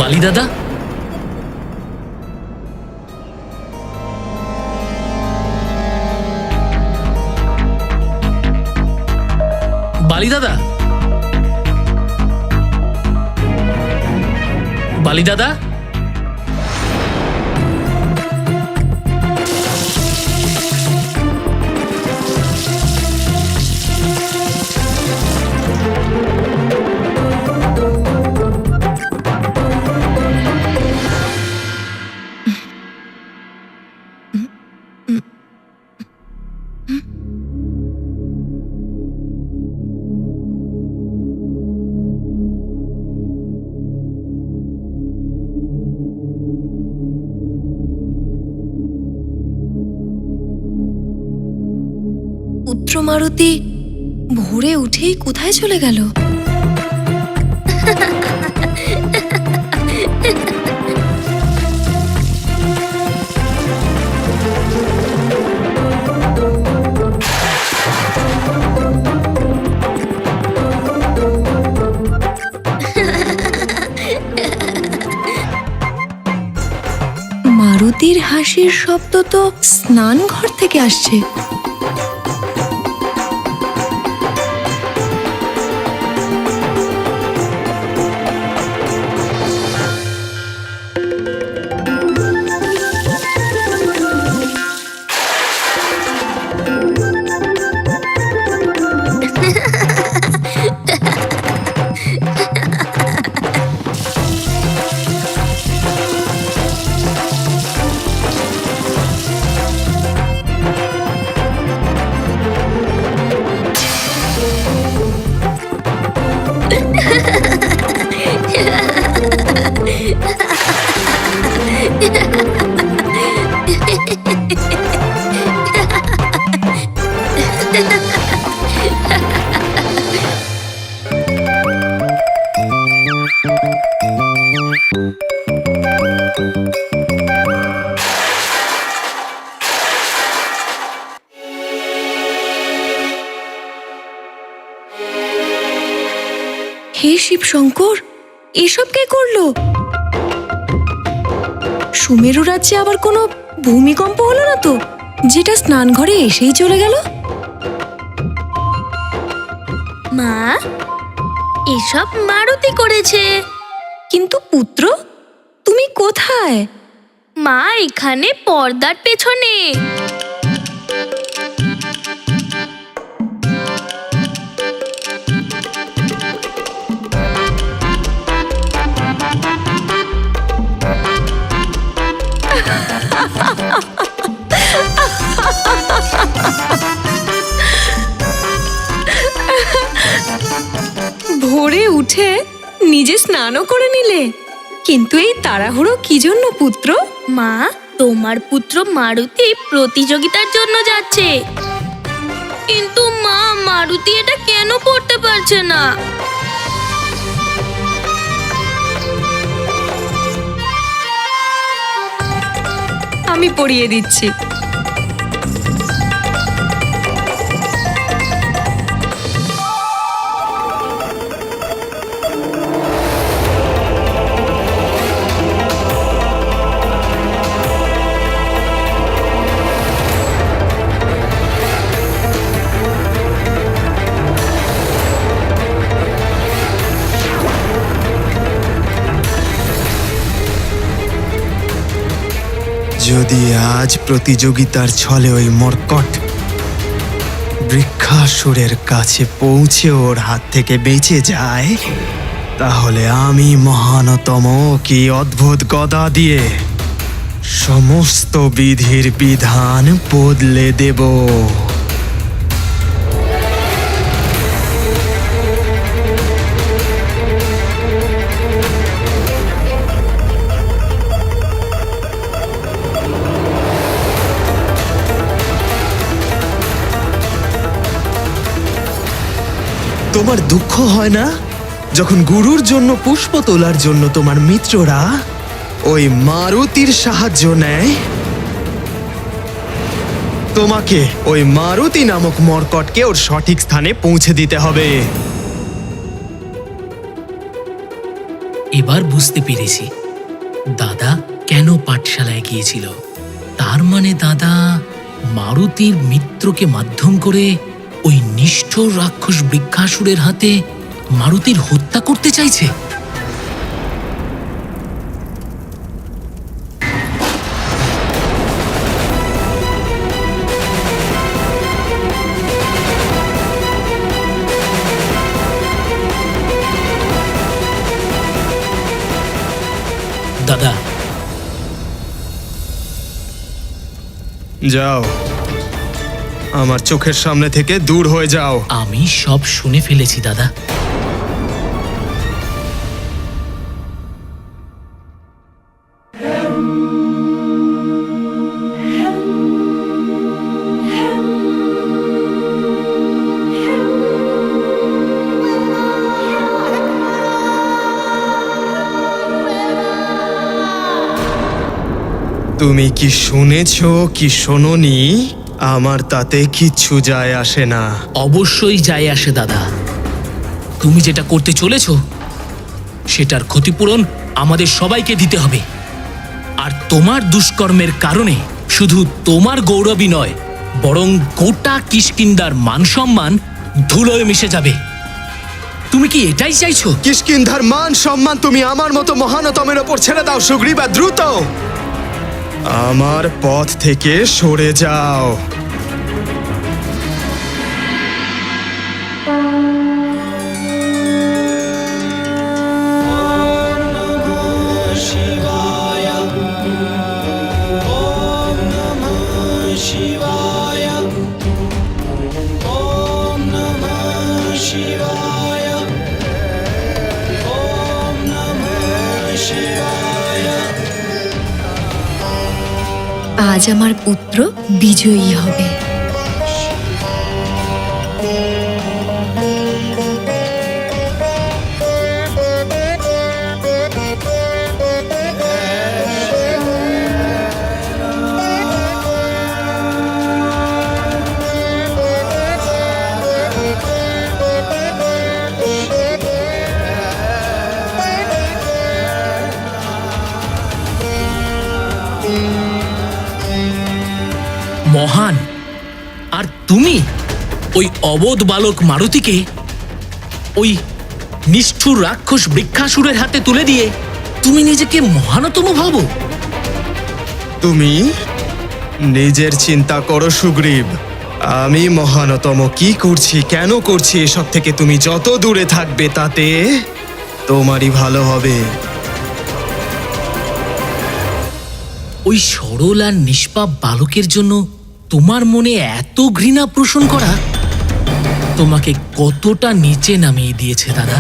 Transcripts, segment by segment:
বালি দাদা, বালি দাদা, বালি দাদা, পুত্র মারুতি ভোরে উঠেই কোথায় চলে গেল? মারুতির হাসির শব্দ তো স্নান ঘর থেকে আসছে। হে শিব শঙ্কর, এসব কে করলো? সুমেরু রাজ্যে আবার কোনো ভূমিকম্প হলো না তো, যেটা স্নান ঘরে এসেই চলে গেল? মা, এসব মারুতি করেছে। কিন্তু পুত্র, তুমি কোথায়? মা এখানে পর্দার পেছনে। ভোরে উঠে নিজে স্নানও করে নিলে, কিন্তু এই তাড়াহুড়ো কি জন্য পুত্র? মা, তোমার পুত্র মারুতি প্রতিযোগিতার জন্য যাচ্ছে। কিন্তু মা, মারুতি এটা কেন পড়তে পারছে না? আমি পড়িয়ে দিচ্ছি। যদি আজ প্রতিযোগিতার ছলে ওই মর্কট বৃক্ষাসুরের কাছে পৌঁছে ওর হাত থেকে বেঁচে যায়, তাহলে আমি মহানতম কি অদ্ভুত গদা দিয়ে সমস্ত বিধির বিধান বদলে দেব। তোমার দুঃখ হয় না যখন গুরুর জন্য পুষ্প তোলার জন্য তোমার মিত্ররা ওই মারুতির সাহায্য নেয়? তোমাকে ওই মারুতি নামক মর্কটকে ওর সঠিক স্থানে পৌঁছে দিতে হবে। এবার বুঝতে পেরেছি দাদা কেন পাঠশালায় গিয়েছিল। তার মানে দাদা মারুতির মিত্রকে মাধ্যম করে ওই নিষ্ঠুর রাক্ষস বৃক্ষাসুরের হাতে মারুতির হত্যা করতে চাইছে। দাদা, যাও, আমার চোখের সামনে থেকে দূর হয়ে যাও। আমি সব শুনে ফেলেছি দাদা। তুমি কি শুনেছো কি শোনোনি, আমার তাতে কিচ্ছু যায় আসে না। অবশ্যই যায় আসে দাদা। তুমি যেটা করতে চলেছ সেটার ক্ষতিপূরণ আমাদের সবাইকে দিতে হবে। আর তোমার দুষ্কর্মের কারণে শুধু তোমার গৌরবই নয়, বরং গোটা কিষ্কিন্ধার মান সম্মান ধুলোয় মিশে যাবে। তুমি কি এটাই চাইছো? কিষ্কিন্ধার মান সম্মান তুমি আমার মতো মহানতমের ওপর ছেড়ে দাও সুগ্রীবা, দ্রুত আমার পথ থেকে সরে যাও। আজ আমার পুত্র বিজয়ী হবে। মহান, আর তুমি ওই অবোধ বালক মারুতিকে ওই নিষ্ঠুর রাক্ষস বৃক্ষাসুরের হাতে তুলে দিয়ে তুমি নিজেকে মহানতম ভাবো? তুমি নিজের চিন্তা করো সুগ্রীব। আমি মহানতম কি করছি, কেন করছি, এসব থেকে তুমি যত দূরে থাকবে তাতে তোমারই ভালো হবে। ওই সরল আর নিষ্পাপ বালকের জন্য তোমার মনে এত ঘৃণা পোষণ করা তোমাকে কতটা নিচে নামিয়ে দিয়েছে দাদা।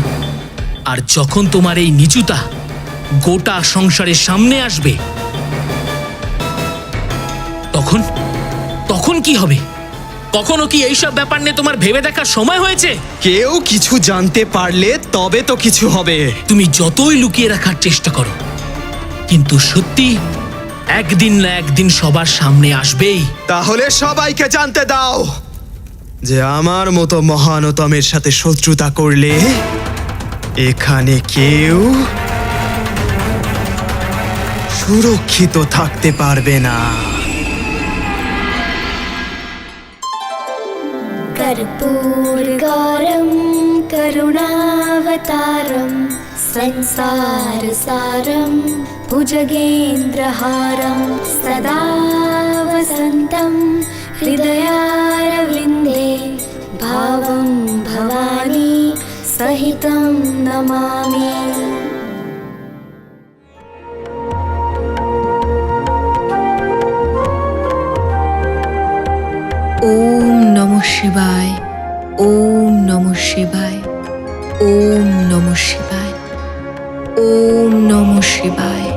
আর যখন তোমার এই নিচুতা গোটা সংসারের সামনে আসবে তখন তখন কি হবে? কখনো কি এইসব ব্যাপার নিয়ে তোমার ভেবে দেখার সময় হয়েছে? কেউ কিছু জানতে পারলে তবে তো কিছু হবে। তুমি যতই লুকিয়ে রাখার চেষ্টা করো, কিন্তু সত্যি একদিন না একদিন সবার সামনে আসবেই। তাহলে সবাইকে জানতে দাও যে আমার মতো মহানতমের সাথে শত্রুতা করলে এখানে কেউ সুরক্ষিত থাকতে পারবে না। कर्पूरगारं करुणावतारं संसारसारं भुजगेन्द्रहारं सदा वसन्तं हृदयारविन्दे भावं भवानी सहितं नमामि। ওম নমঃ শিবায়, ওম নমঃ শিবায়, ওম নমঃ শিবায়, ওম নমঃ শিবায়।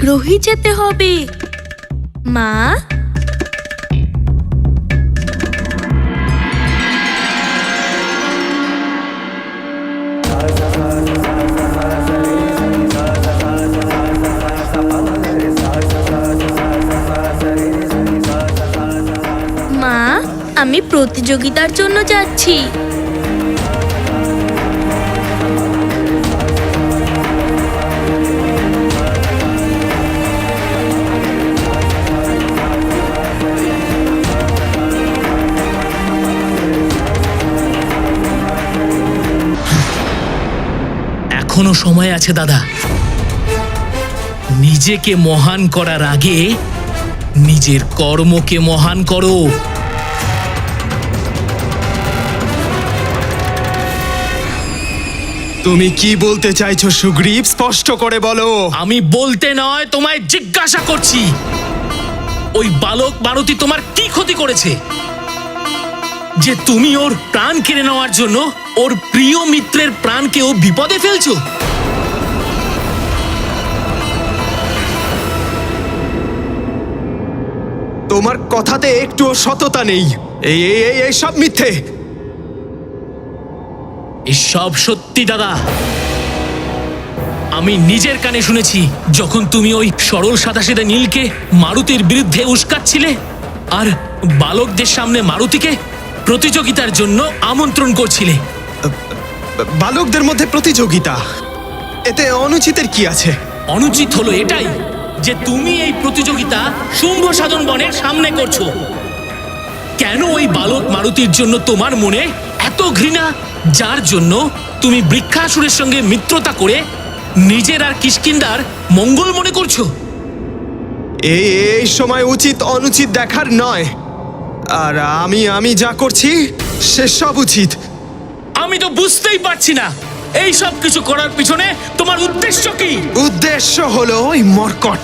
শীঘ্রই যেতে হবে। মা, মা, আমি প্রতিযোগিতার জন্য যাচ্ছি। এখনো সময় আছে দাদা। নিজেকে মহান করার আগে নিজের কর্মকে মহান করো। তুমি কি বলতে চাইছো সুগ্রীব? স্পষ্ট করে বলো। আমি বলতে নয়, তোমায় জিজ্ঞাসা করছি, ওই বালক মারুতি তোমার কি ক্ষতি করেছে যে তুমি ওর প্রাণ কেড়ে নেওয়ার জন্য ওর প্রিয় মিত্রের প্রাণকেও বিপদে ফেলছো? তোমার কথাতে একটুও সততা নেই। এই সব মিথ্যে। এসব সত্যি দাদা। আমি নিজের কানে শুনেছি যখন তুমি ওই সরল সাদাসিধে নীলকে মারুতির বিরুদ্ধে উস্কাচ্ছিলে আর বালকদের সামনে মারুতিকে প্রতিযোগিতার জন্য আমন্ত্রণ করছিলে। বালকদের মধ্যে প্রতিযোগিতা, এতে অনুচিতের কি আছে? অনুচিত হলো এটাই যে তুমি এই প্রতিযোগিতা শুম্ভ সাধন বনের সামনে করছো। কেন ওই বালক মারুতির জন্য তোমার মনে এত ঘৃণা, যার জন্য তুমি বৃক্ষাসুরের সঙ্গে মিত্রতা করে নিজের আর কিষ্কিন্ধার মঙ্গল মনে করছো? এই সময় উচিত অনুচিত দেখার নয়। আর আমি যা করছি সে সব উচিত। আমি তো বুঝতেই পারছি না এই সব কিছু করার পিছনে তোমার উদ্দেশ্য কি? উদ্দেশ্য হলো ওই মর্কট।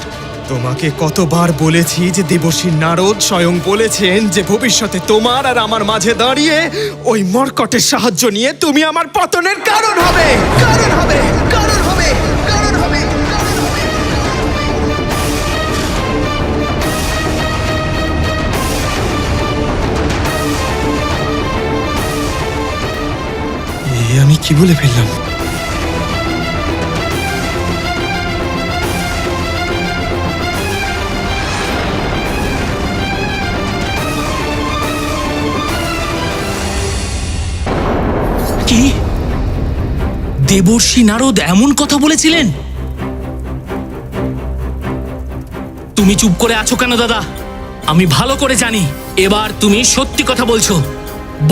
তোমাকে কতবার বলেছি যে দেবর্ষী নারদ স্বয়ং বলেছেন যে ভবিষ্যতে তোমার আর আমার মাঝে দাঁড়িয়ে ওই মর্কটের সাহায্য নিয়ে তুমি আমার পতনের কারণ হবে। কারণ হবে, কারণ হবে, কারণ হবে, কারণ হবে। আমি কি বলে ফেললাম? কি? দেবর্ষী নারদ এমন কথা বলেছিলেন? তুমি চুপ করে আছো কেন দাদা? আমি ভালো করে জানি এবার তুমি সত্যি কথা বলছো।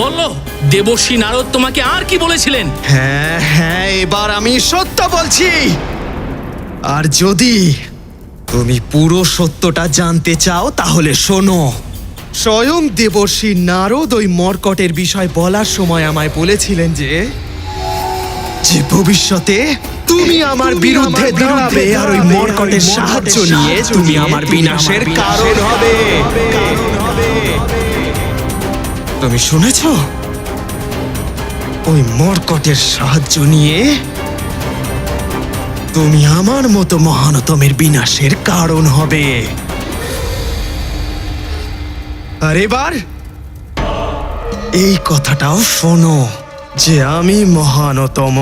বলো, দেবর্ষী নারদ তোমাকে আর কি বলেছিলেন? হ্যাঁ, এবার আমি সত্য বলছি। আর যদি তুমি পুরো সত্যটা জানতে চাও তাহলে শোনো। স্বয়ং দেবর্ষী নারদ ওই মর্কটের বিষয় বলার সময় আমায় বলেছিলেন যে ভবিষ্যতে তুমি আমার বিরুদ্ধে দাঁড়াবে আর ওই মর্কটের সাহায্য নিয়ে তুমি আমার বিনাশের কারণ হবে। তুমি শুনেছ? ওই মর্কটের সাহায্য নিয়ে তুমি আমার মতো মহানতমের বিনাশের কারণ হবে। আর এবার এই কথাটাও শোনো যে আমি মহানতম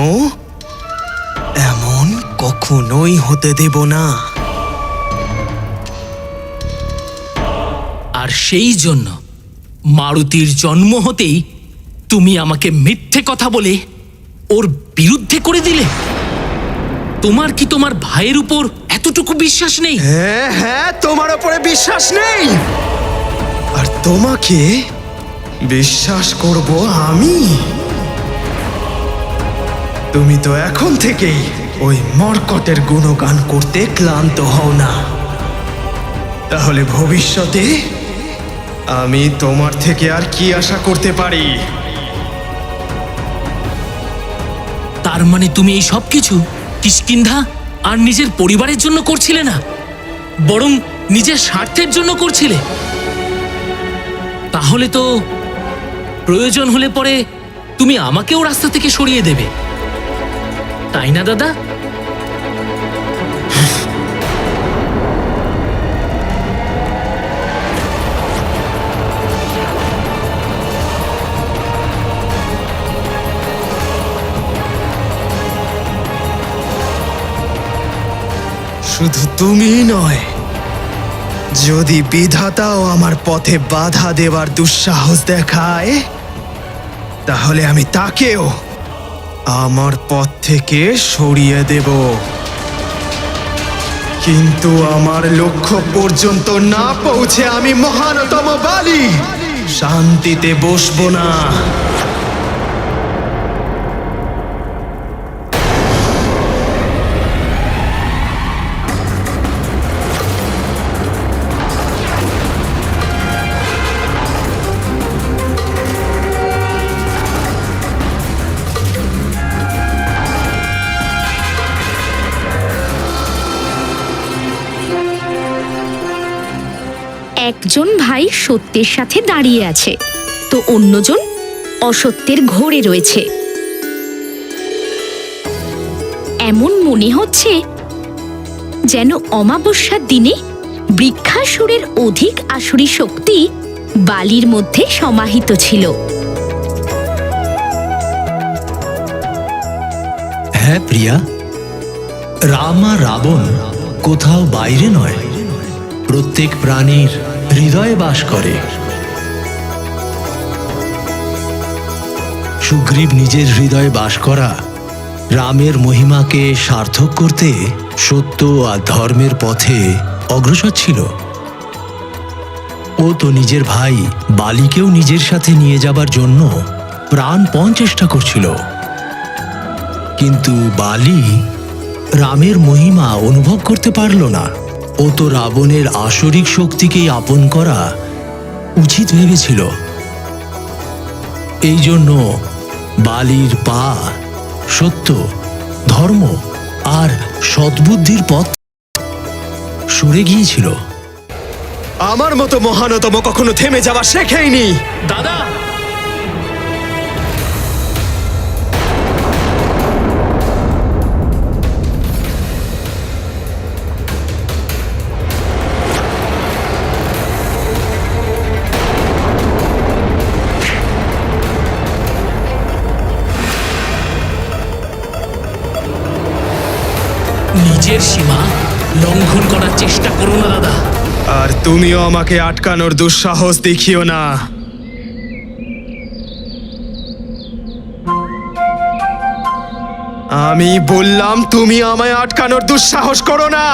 এমন কখনোই হতে দেব না। আর সেই জন্য মারুতির জন্ম হতেই তুমি আমাকে মিথ্যে কথা বলে ওর বিরুদ্ধে করে দিলে। তোমার কি তোমার ভাইয়ের উপর এতটুকু বিশ্বাস নেই? হ্যাঁ, তোমার উপরে বিশ্বাস নেই। আর তোমাকে বিশ্বাস করব আমি? তুমি তো এখন থেকেই ওই মর্কটের গুণগান করতে ক্লান্ত হও না। তাহলে ভবিষ্যতে আমি তোমার থেকে আর কি আশা করতে পারি? তার মানে তুমি এই সব কিছু কিষ্কিন্ধা আর নিজের পরিবারের জন্য করছিলে না, বরং নিজের স্বার্থের জন্য করছিলে। তাহলে তো প্রয়োজন হলে পরে তুমি আমাকেও রাস্তা থেকে সরিয়ে দেবে, তাই না দাদা? শুধু তুমিই নয়, যদি বিধাতাও আমার পথে বাধা দেওয়ার দুঃসাহস দেখায়, তাহলে আমি তাকেও আমার পথ থেকে সরিয়ে দেব। কিন্তু আমার লক্ষ্য পর্যন্ত না পৌঁছে আমি মহানতম বালি শান্তিতে বসবো না। একজন ভাই সত্যের সাথে দাঁড়িয়ে আছে, তো অন্যজন অসত্যের ঘোরে রয়েছে। এমন মনে হচ্ছে যেন অমাবস্যার দিনে বৃক্ষাসুরের অধিক আসুরী শক্তি বালির মধ্যে সমাহিত ছিল। হ্যাঁ প্রিয়া, রাম আর রাবণ কোথাও বাইরে নয়, প্রত্যেক প্রাণীর হৃদয়ে বাস করে। সুগ্রীব নিজের হৃদয়ে বাস করা রামের মহিমাকে সার্থক করতে সত্য আর ধর্মের পথে অগ্রসর ছিল। ও তো নিজের ভাই বালিকেও নিজের সাথে নিয়ে যাবার জন্য প্রাণপণ চেষ্টা করছিল, কিন্তু বালি রামের মহিমা অনুভব করতে পারল না। ও তো রাবণের আসরিক শক্তিকেই আপন করা উচিত ভেবেছিল। এই জন্য বালির পা সত্য, ধর্ম আর সদ্বুদ্ধির পথ সরে গিয়েছিল। আমার মতো মহানতম কখনো থেমে যাওয়া শেখেইনি। দাদা, নিজের সীমা লঙ্ঘন করার চেষ্টা করো না দাদা। আর তুমিও আমাকে আটকানোর দুঃসাহস দেখিও না। আমি বললাম তুমি আমায় আটকানোর দুঃসাহস করো না।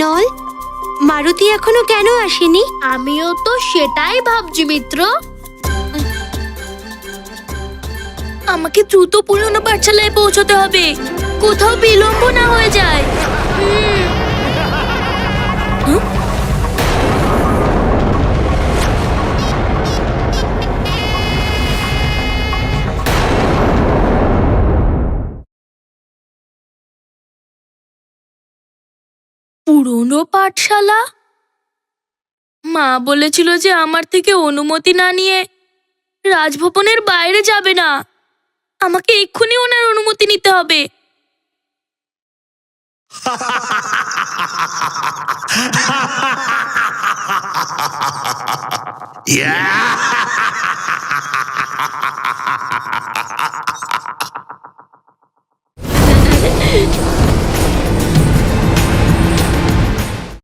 নল, মারুতি এখনো কেন আসেনি? আমিও তো সেটাই ভাবছি মিত্র। আমাকে দ্রুত পুরনো পাঠশালায় পৌঁছতে হবে, কোথাও বিলম্ব না হয়ে যায়। পুরনো পাঠশালা? মা বলেছিল যে আমার থেকে অনুমতি না নিয়ে রাজভবনের বাইরে যাবে না। আমাকে এক্ষুনি ওনার অনুমতি নিতে হবে।